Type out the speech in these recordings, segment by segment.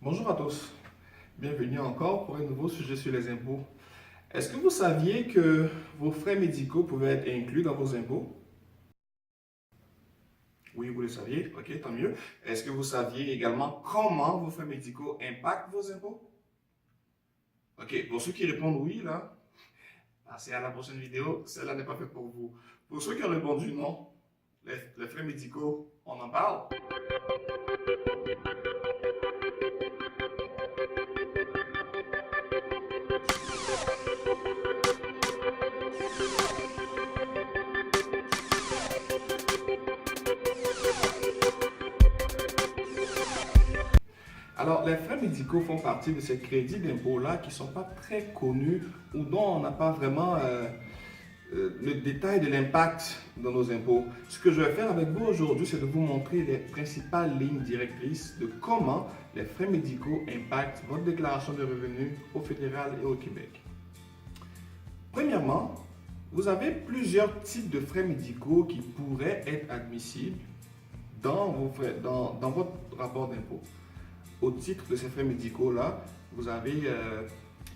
Bonjour à tous, bienvenue encore pour un nouveau sujet sur les impôts. Est-ce que vous saviez que vos frais médicaux pouvaient être inclus dans vos impôts? Oui, vous le saviez, ok, tant mieux. Est-ce que vous saviez également comment vos frais médicaux impactent vos impôts? Ok, pour ceux qui répondent oui, là, passez à la prochaine vidéo, celle-là n'est pas faite pour vous. Pour ceux qui ont répondu non, les frais médicaux, on en parle? Alors, les frais médicaux font partie de ces crédits d'impôt-là qui ne sont pas très connus ou dont on n'a pas vraiment le détail de l'impact dans nos impôts. Ce que je vais faire avec vous aujourd'hui, c'est de vous montrer les principales lignes directrices de comment les frais médicaux impactent votre déclaration de revenus au fédéral et au Québec. Premièrement, vous avez plusieurs types de frais médicaux qui pourraient être admissibles dans votre rapport d'impôt. Au titre de ces frais médicaux-là, vous avez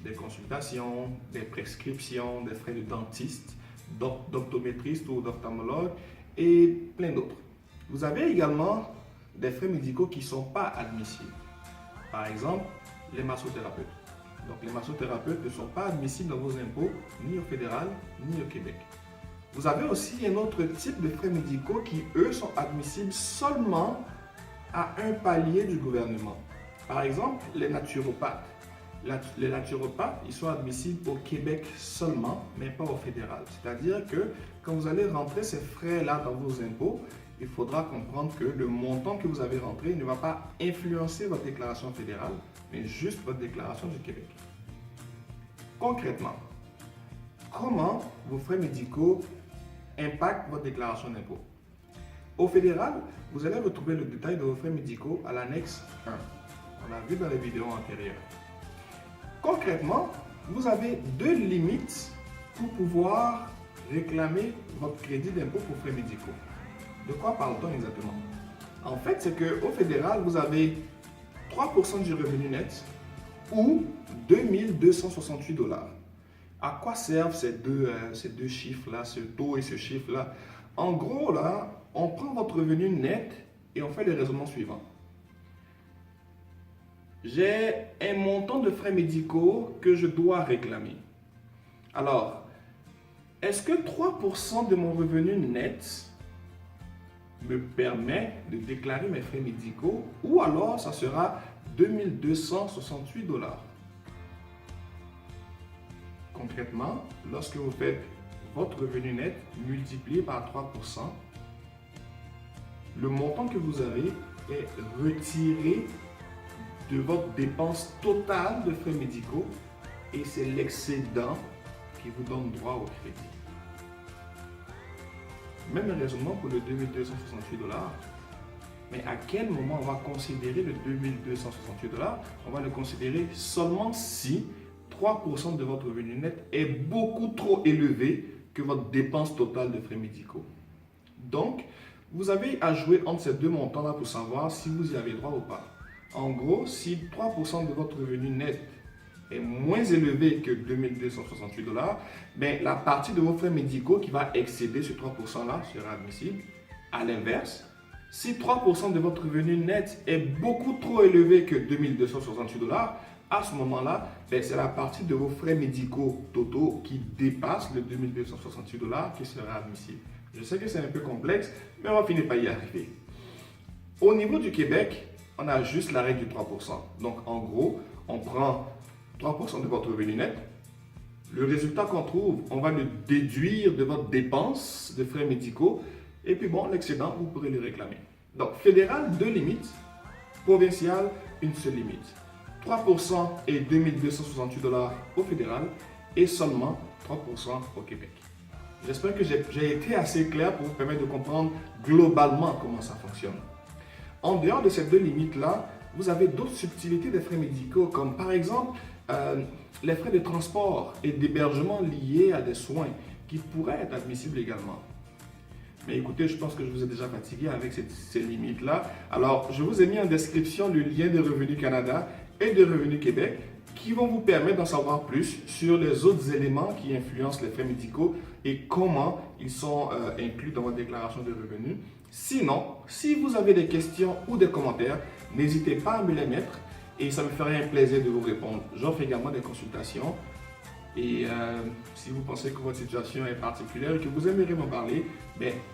des consultations, des prescriptions, des frais de dentiste, d'optométriste ou d'ophtalmologue et plein d'autres. Vous avez également des frais médicaux qui ne sont pas admissibles. Par exemple, les massothérapeutes. Donc, les massothérapeutes ne sont pas admissibles dans vos impôts, ni au fédéral, ni au Québec. Vous avez aussi un autre type de frais médicaux qui, eux, sont admissibles seulement à un palier du gouvernement. Par exemple, les naturopathes. Les naturopathes, ils sont admissibles au Québec seulement, mais pas au fédéral. C'est-à-dire que quand vous allez rentrer ces frais-là dans vos impôts, il faudra comprendre que le montant que vous avez rentré ne va pas influencer votre déclaration fédérale, mais juste votre déclaration du Québec. Concrètement, comment vos frais médicaux impactent votre déclaration d'impôt? Au fédéral, vous allez retrouver le détail de vos frais médicaux à l'annexe 1. On l'a vu dans les vidéos antérieures. Concrètement, vous avez deux limites pour pouvoir réclamer votre crédit d'impôt pour frais médicaux. De quoi parle-t-on exactement? En fait, c'est qu'au fédéral, vous avez 3% du revenu net ou 2268 $. À quoi servent ces deux chiffres-là, ce taux et ce chiffre-là? En gros, là, on prend votre revenu net et on fait le raisonnement suivant. J'ai un montant de frais médicaux que je dois réclamer. Alors, est-ce que 3% de mon revenu net me permet de déclarer mes frais médicaux ou alors ça sera 2268 $? Concrètement, lorsque vous faites votre revenu net multiplié par 3%, le montant que vous avez est retiré de votre dépense totale de frais médicaux et c'est l'excédent qui vous donne droit au crédit. Même raisonnement pour le 2268 $. Mais à quel moment on va considérer le 2268 $? On va le considérer seulement si 3% de votre revenu net est beaucoup trop élevé que votre dépense totale de frais médicaux. Donc, vous avez à jouer entre ces deux montants-là pour savoir si vous y avez droit ou pas. En gros, si 3% de votre revenu net est moins élevé que 2268 $, ben, la partie de vos frais médicaux qui va excéder ce 3%-là sera admissible. À l'inverse, si 3% de votre revenu net est beaucoup trop élevé que 2268 $, à ce moment-là, ben, c'est la partie de vos frais médicaux totaux qui dépasse le 2268 $ qui sera admissible. Je sais que c'est un peu complexe, mais on va finir par y arriver. Au niveau du Québec, on a juste la règle du 3%. Donc, en gros, on prend 3% de votre revenu net. Le résultat qu'on trouve, on va le déduire de votre dépense de frais médicaux. Et puis, bon, l'excédent, vous pourrez le réclamer. Donc, fédéral, deux limites. Provincial, une seule limite. 3% et 2268 $ au fédéral et seulement 3% au Québec. J'espère que j'ai été assez clair pour vous permettre de comprendre globalement comment ça fonctionne. En dehors de ces deux limites-là, vous avez d'autres subtilités des frais médicaux, comme par exemple les frais de transport et d'hébergement liés à des soins qui pourraient être admissibles également. Mais écoutez, je pense que je vous ai déjà fatigué avec ces limites-là. Alors, je vous ai mis en description le lien de Revenu Canada et de Revenu Québec qui vont vous permettre d'en savoir plus sur les autres éléments qui influencent les frais médicaux et comment ils sont inclus dans votre déclaration de revenus. Sinon, si vous avez des questions ou des commentaires, n'hésitez pas à me les mettre et ça me ferait un plaisir de vous répondre. J'offre également des consultations et si vous pensez que votre situation est particulière et que vous aimeriez m'en parler,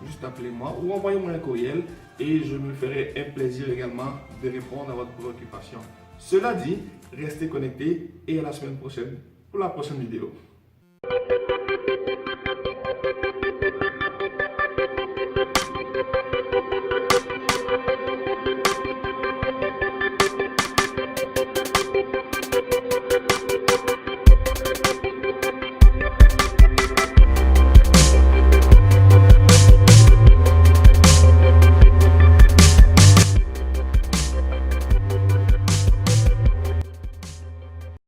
juste appelez-moi ou envoyez-moi un courriel et je me ferai un plaisir également de répondre à votre préoccupation. Cela dit, restez connectés et à la semaine prochaine pour la prochaine vidéo.